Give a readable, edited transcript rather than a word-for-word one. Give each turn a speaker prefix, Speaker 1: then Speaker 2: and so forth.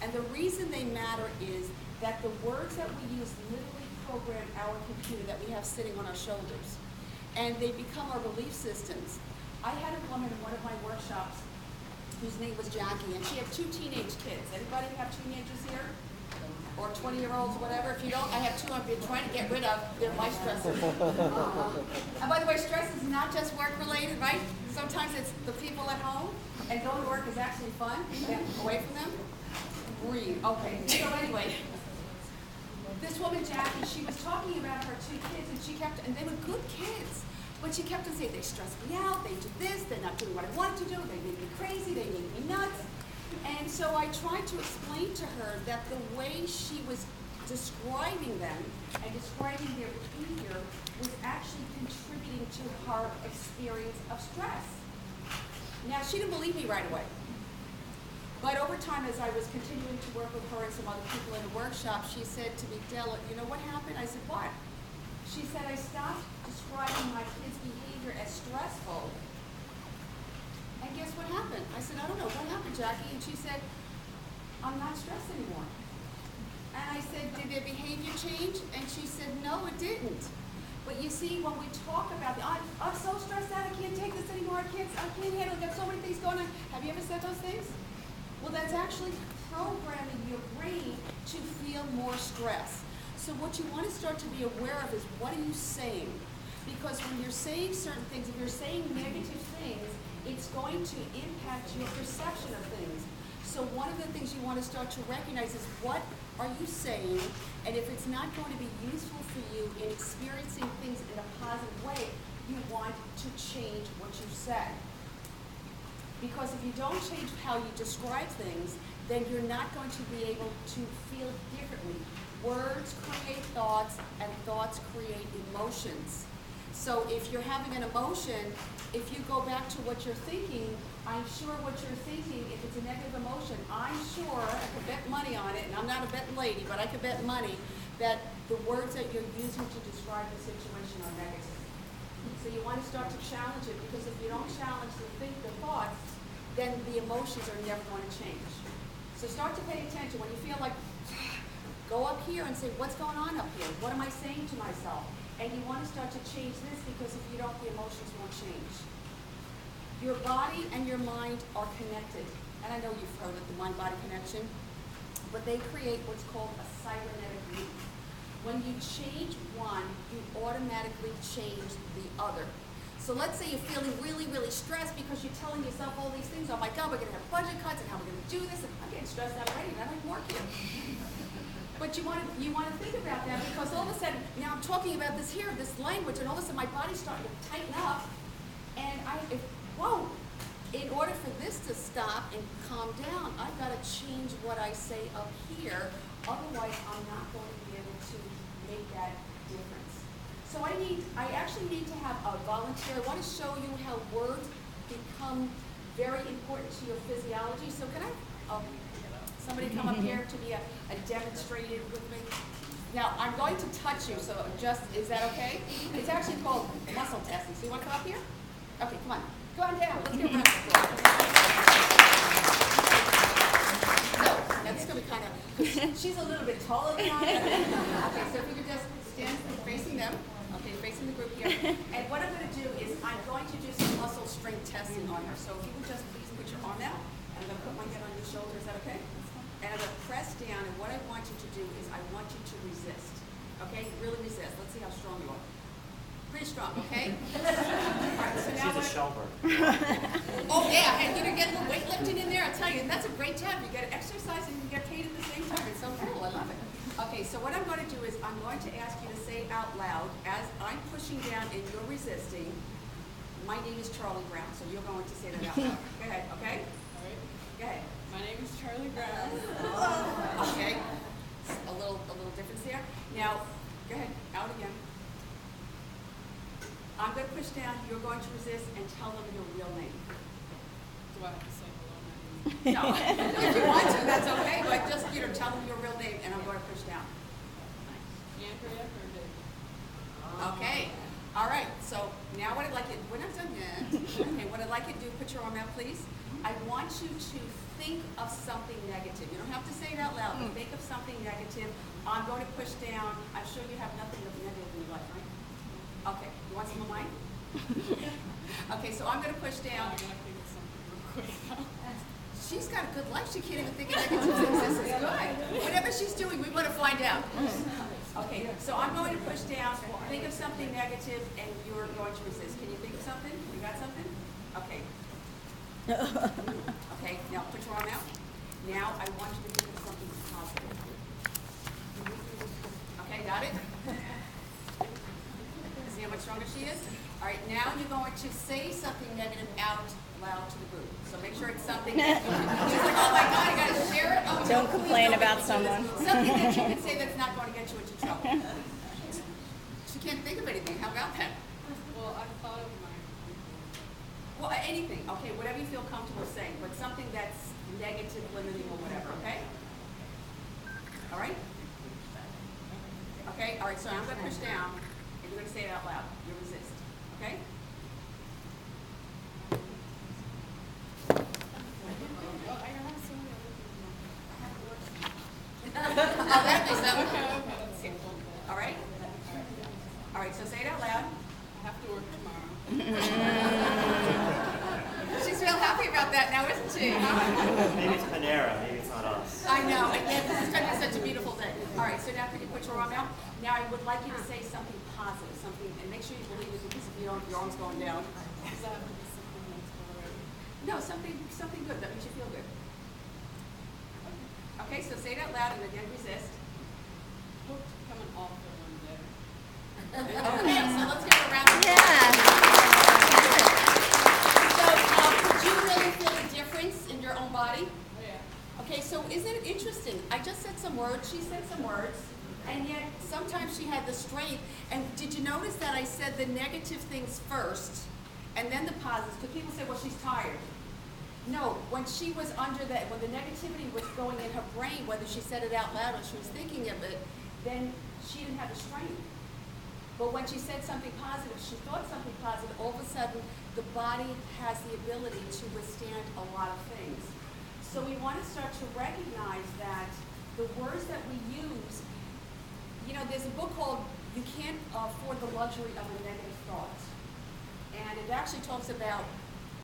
Speaker 1: And the reason they matter is that the words that we use literally program our computer that we have sitting on our shoulders. And they become our belief systems. I had a woman in one of my workshops whose name was Jackie, and she had 2 teenage kids. Anybody have teenagers here? Or 20-year-olds, whatever. If you don't, I have 2 I've been trying to get rid of. They're my stressors. And by the way, stress is not just work-related, right? Sometimes it's the people at home, and going to work is actually fun. Get away from them. Breathe. Okay. So anyway, this woman, Jackie, she was talking about her 2 kids, and they were good kids. But she kept on saying, they stress me out, they do this, they're not doing what I want to do, they make me crazy, they make me nuts. And so I tried to explain to her that the way she was describing them and describing their behavior was actually contributing to her experience of stress. Now, she didn't believe me right away. But over time, as I was continuing to work with her and some other people in the workshop, she said to me, Della, you know what happened? I said, what? She said, I stopped describing my kids' behavior as stressful. And guess what happened? I said, I don't know. What happened, Jackie? And she said, I'm not stressed anymore. And I said, did their behavior change? And she said, no, it didn't. But you see, when we talk about, I'm so stressed out, I can't take this anymore, I can't handle it, I've got so many things going on. Have you ever said those things? Well, that's actually programming your brain to feel more stress. So what you want to start to be aware of is, what are you saying? Because when you're saying certain things, if you're saying negative things, it's going to impact your perception of things. So one of the things you want to start to recognize is, what are you saying? And if it's not going to be useful for you in experiencing things in a positive way, you want to change what you say. Because if you don't change how you describe things, then you're not going to be able to feel differently. Words create thoughts, and thoughts create emotions. So if you're having an emotion, if you go back to what you're thinking, I'm sure what you're thinking, if it's a negative emotion, I'm sure, I could bet money on it, and I'm not a betting lady, but I could bet money that the words that you're using to describe the situation are negative. So you want to start to challenge it, because if you don't challenge the thoughts, then the emotions are never going to change. So start to pay attention. When you feel like, go up here and say, what's going on up here? What am I saying to myself? And you want to start to change this, because if you don't, the emotions won't change. Your body and your mind are connected. And I know you've heard of the mind-body connection, but they create what's called a cybernetic loop. When you change one, you automatically change the other. So let's say you're feeling really, really stressed because you're telling yourself all these things. Oh my God, we're going to have budget cuts, and how we're going to do this. And I'm getting stressed out already, and I don't even work here. But you want to think about that, because all of a sudden, now I'm talking about this here, this language, and all of a sudden my body's starting to tighten up, and whoa, in order for this to stop and calm down, I've got to change what I say up here, otherwise I'm not going to be able to make that difference. So I actually need to have a volunteer. I want to show you how words become very important to your physiology. So can I, somebody come up here to be a demonstrator with me? Now, I'm going to touch you, so is that okay? It's actually called muscle testing. So you want to come up here? Okay, come on. Go on down. Let's get around the floor. So, now this is going to be kind of, she's a little bit taller than I am. Okay, so if you could just stand facing them. Okay, facing the group here. And what I'm going to do is I'm going to do some muscle strength testing on her. So if you would just please put your arm out, and I'm going to put my head on your shoulder. Is that okay? And I'm going to press down, and what I want you to do is I want you to resist. Okay? Really resist. Let's see how strong you are. Pretty strong, okay? All right, so now
Speaker 2: she's a shelter.
Speaker 1: Oh, yeah. And you get a little weightlifting in there. I tell you, and that's a great job. You get to exercise and you get paid at the same time. It's so cool. I love it. Okay, so what I'm going to do is I'm going to ask you to say out loud, as I'm pushing down and you're resisting, my name is Charlie Brown. So you're going to say that out loud. Go ahead, okay?
Speaker 3: All right.
Speaker 1: Go ahead.
Speaker 3: My name is Charlie Brown.
Speaker 1: Okay. A little difference there. Now, go ahead. Out again. I'm going to push down. You're going to resist and tell them your real name.
Speaker 3: Do I have to say hello, my name?
Speaker 1: No. If you want to, that's okay. But just, tell them your real name, and I'm going to push down.
Speaker 3: Andrea Burdett.
Speaker 1: Okay. All right. So now what I'd like you, we're not done yet. Okay. What I'd like you to do, put your arm out, please. I want you to think of something negative. You don't have to say it out loud, but think of something negative. I'm going to push down. I'm sure you have nothing negative in your life, right? Okay, you want some of mine? Okay, so I'm going to push down.
Speaker 3: I'm gonna think of something real quick now.
Speaker 1: She's got a good life. She can't even think of negative things. This is good. Whatever she's doing, we want to find out. Okay, so I'm going to push down. Think of something negative, and you're going to resist. Can you think of something? You got something? Okay. Okay, now put your arm out. Now I want you to think of something positive. Okay, got it? See how much stronger she is? All right, now you're going to say something negative out loud to the group. So make sure it's something that she's like, oh my God, I gotta share it. Oh, no,
Speaker 2: Don't
Speaker 1: please
Speaker 2: complain
Speaker 1: don't
Speaker 2: about
Speaker 1: make me do
Speaker 2: someone.
Speaker 1: this. Something that you can say that's not going to get you into trouble. She can't think of anything. How about that?
Speaker 3: Well, I thought of mine.
Speaker 1: Well, anything. Okay, whatever you feel comfortable saying, but something that's negative, limiting, or whatever. Okay. All right. Okay. All right. So I'm going to push down, and you're going to say it out loud. You resist. Okay.
Speaker 3: Oh, I have so many other things.
Speaker 1: Oh, that makes sense.
Speaker 3: Okay, that's simple.
Speaker 1: All right. All right. So say it out loud.
Speaker 3: I have to work tomorrow.
Speaker 1: She's real happy about that now, isn't she?
Speaker 4: Maybe it's Panera, maybe it's not us.
Speaker 1: I know. And yet this is going to be such a beautiful day. All right. So now can you put your arm out? Now I would like you to say something positive, something, and make sure you believe it because if you don't, your arm's going down.
Speaker 3: Does that have to be something that's already?
Speaker 1: No, something good that makes you feel good. Okay, so say it out loud and again resist.
Speaker 3: Hope to become an author one day.
Speaker 1: Okay, so let's give her a round of applause.
Speaker 2: Yeah.
Speaker 1: So, could you really feel a difference in your own body?
Speaker 3: Oh, yeah.
Speaker 1: Okay, so isn't it interesting? I just said some words, she said some words, and yet sometimes she had the strength. And did you notice that I said the negative things first, and then the positives? Because people say, well, she's tired. No, when she was under that, when the negativity was going in her brain, whether she said it out loud or she was thinking of it, then she didn't have the strength. But when she said something positive, she thought something positive, all of a sudden the body has the ability to withstand a lot of things. So we want to start to recognize that the words that we use, you know, there's a book called You Can't Afford the Luxury of a Negative Thought. And it actually talks about